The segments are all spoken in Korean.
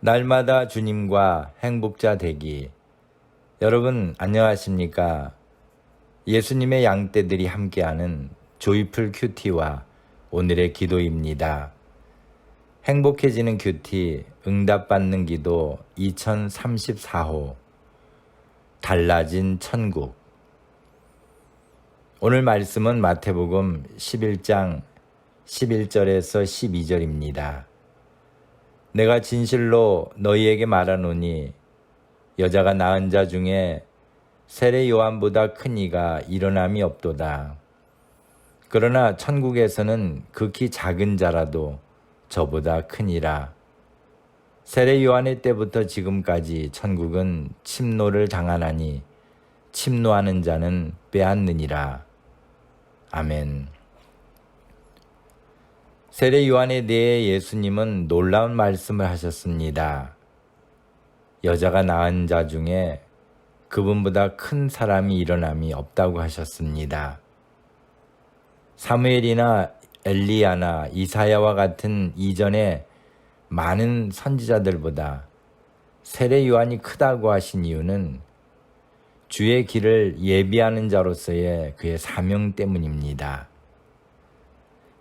날마다 주님과 행복자 되기. 여러분 안녕하십니까? 예수님의 양떼들이 함께하는 조이풀 큐티와 오늘의 기도입니다. 행복해지는 큐티 응답받는 기도 2034호 달라진 천국. 오늘 말씀은 마태복음 11장 11절에서 12절입니다. 내가 진실로 너희에게 말하노니 여자가 낳은 자 중에 세례 요한보다 큰 이가 일어남이 없도다. 그러나 천국에서는 극히 작은 자라도 저보다 크니라. 세례 요한의 때부터 지금까지 천국은 침노를 당하나니 침노하는 자는 빼앗느니라. 아멘. 세례 요한에 대해 예수님은 놀라운 말씀을 하셨습니다. 여자가 낳은 자 중에 그분보다 큰 사람이 일어남이 없다고 하셨습니다. 사무엘이나 엘리야나 이사야와 같은 이전의 많은 선지자들보다 세례 요한이 크다고 하신 이유는 주의 길을 예비하는 자로서의 그의 사명 때문입니다.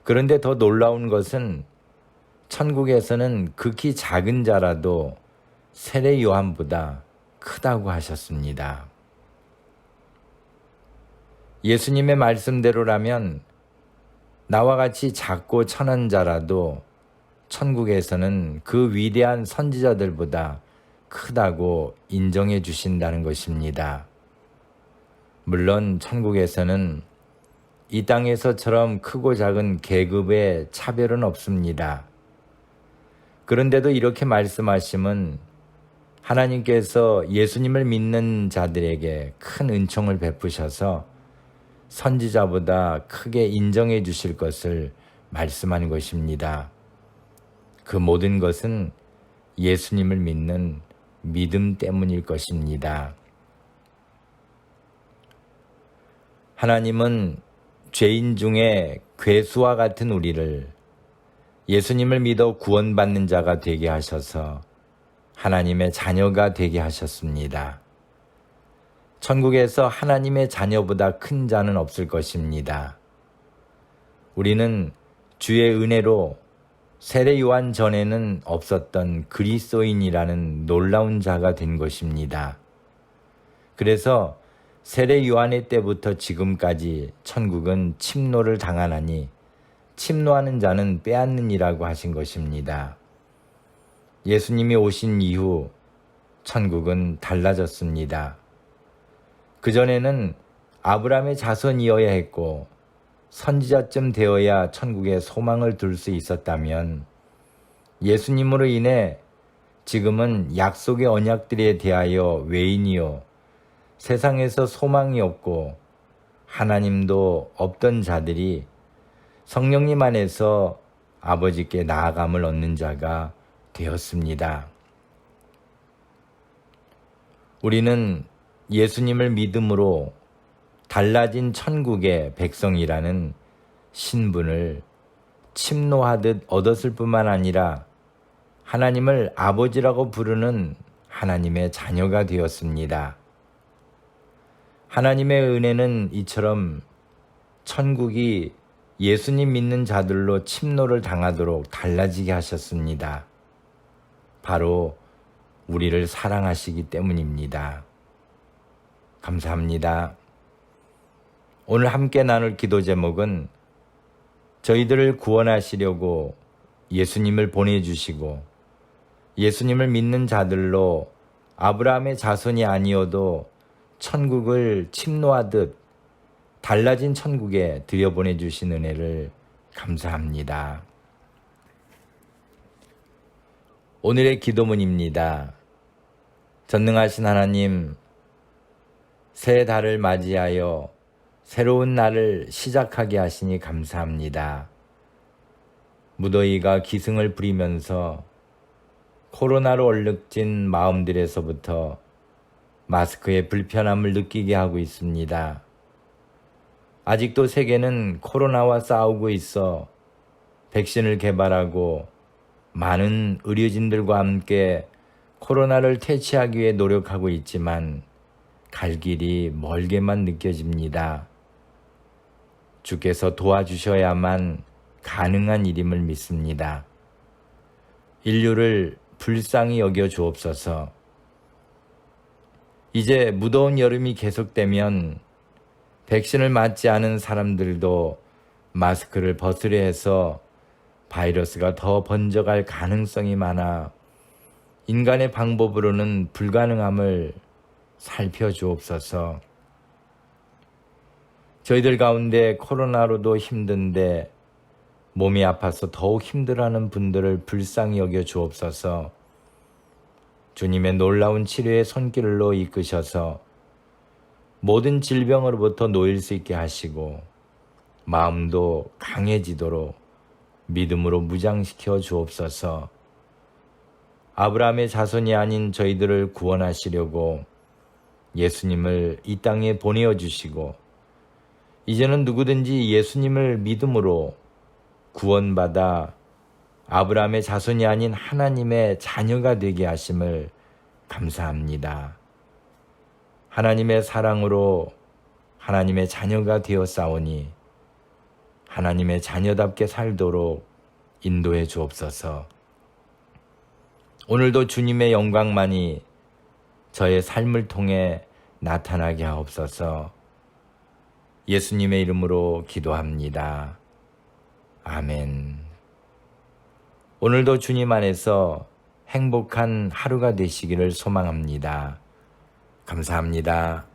그런데 더 놀라운 것은 천국에서는 극히 작은 자라도 세례 요한보다 크다고 하셨습니다. 예수님의 말씀대로라면 나와 같이 작고 천한 자라도 천국에서는 그 위대한 선지자들보다 크다고 인정해 주신다는 것입니다. 물론 천국에서는 이 땅에서처럼 크고 작은 계급의 차별은 없습니다. 그런데도 이렇게 말씀하심은 하나님께서 예수님을 믿는 자들에게 큰 은총을 베푸셔서 선지자보다 크게 인정해 주실 것을 말씀하는 것입니다. 그 모든 것은 예수님을 믿는 믿음 때문일 것입니다. 하나님은 죄인 중에 괴수와 같은 우리를 예수님을 믿어 구원받는 자가 되게 하셔서 하나님의 자녀가 되게 하셨습니다. 천국에서 하나님의 자녀보다 큰 자는 없을 것입니다. 우리는 주의 은혜로 세례 요한 전에는 없었던 그리스도인이라는 놀라운 자가 된 것입니다. 그래서 세례 요한의 때부터 지금까지 천국은 침노를 당하나니 침노하는 자는 빼앗느니라고 하신 것입니다. 예수님이 오신 이후 천국은 달라졌습니다. 그전에는 아브라함의 자손이어야 했고 선지자쯤 되어야 천국에 소망을 둘 수 있었다면 예수님으로 인해 지금은 약속의 언약들에 대하여 외인이요 세상에서 소망이 없고 하나님도 없던 자들이 성령님 안에서 아버지께 나아감을 얻는 자가 되었습니다. 우리는 예수님을 믿음으로 달라진 천국의 백성이라는 신분을 침노하듯 얻었을 뿐만 아니라 하나님을 아버지라고 부르는 하나님의 자녀가 되었습니다. 하나님의 은혜는 이처럼 천국이 예수님 믿는 자들로 침노를 당하도록 달라지게 하셨습니다. 바로 우리를 사랑하시기 때문입니다. 감사합니다. 오늘 함께 나눌 기도 제목은 저희들을 구원하시려고 예수님을 보내주시고 예수님을 믿는 자들로 아브라함의 자손이 아니어도 천국을 침노하듯 달라진 천국에 들여보내주신 은혜를 감사합니다. 오늘의 기도문입니다. 전능하신 하나님, 새 달을 맞이하여 새로운 날을 시작하게 하시니 감사합니다. 무더위가 기승을 부리면서 코로나로 얼룩진 마음들에서부터 마스크의 불편함을 느끼게 하고 있습니다. 아직도 세계는 코로나와 싸우고 있어 백신을 개발하고 많은 의료진들과 함께 코로나를 퇴치하기 위해 노력하고 있지만 갈 길이 멀게만 느껴집니다. 주께서 도와주셔야만 가능한 일임을 믿습니다. 인류를 불쌍히 여겨 주옵소서. 이제 무더운 여름이 계속되면 백신을 맞지 않은 사람들도 마스크를 벗으려 해서 바이러스가 더 번져갈 가능성이 많아 인간의 방법으로는 불가능함을 살펴주옵소서. 저희들 가운데 코로나로도 힘든데 몸이 아파서 더욱 힘들어하는 분들을 불쌍히 여겨 주옵소서. 주님의 놀라운 치료의 손길로 이끄셔서 모든 질병으로부터 놓일 수 있게 하시고 마음도 강해지도록 믿음으로 무장시켜 주옵소서. 아브라함의 자손이 아닌 저희들을 구원하시려고 예수님을 이 땅에 보내어 주시고 이제는 누구든지 예수님을 믿음으로 구원받아 아브라함의 자손이 아닌 하나님의 자녀가 되게 하심을 감사합니다. 하나님의 사랑으로 하나님의 자녀가 되었사오니 하나님의 자녀답게 살도록 인도해 주옵소서. 오늘도 주님의 영광만이 저의 삶을 통해 나타나게 하옵소서. 예수님의 이름으로 기도합니다. 아멘. 오늘도 주님 안에서 행복한 하루가 되시기를 소망합니다. 감사합니다.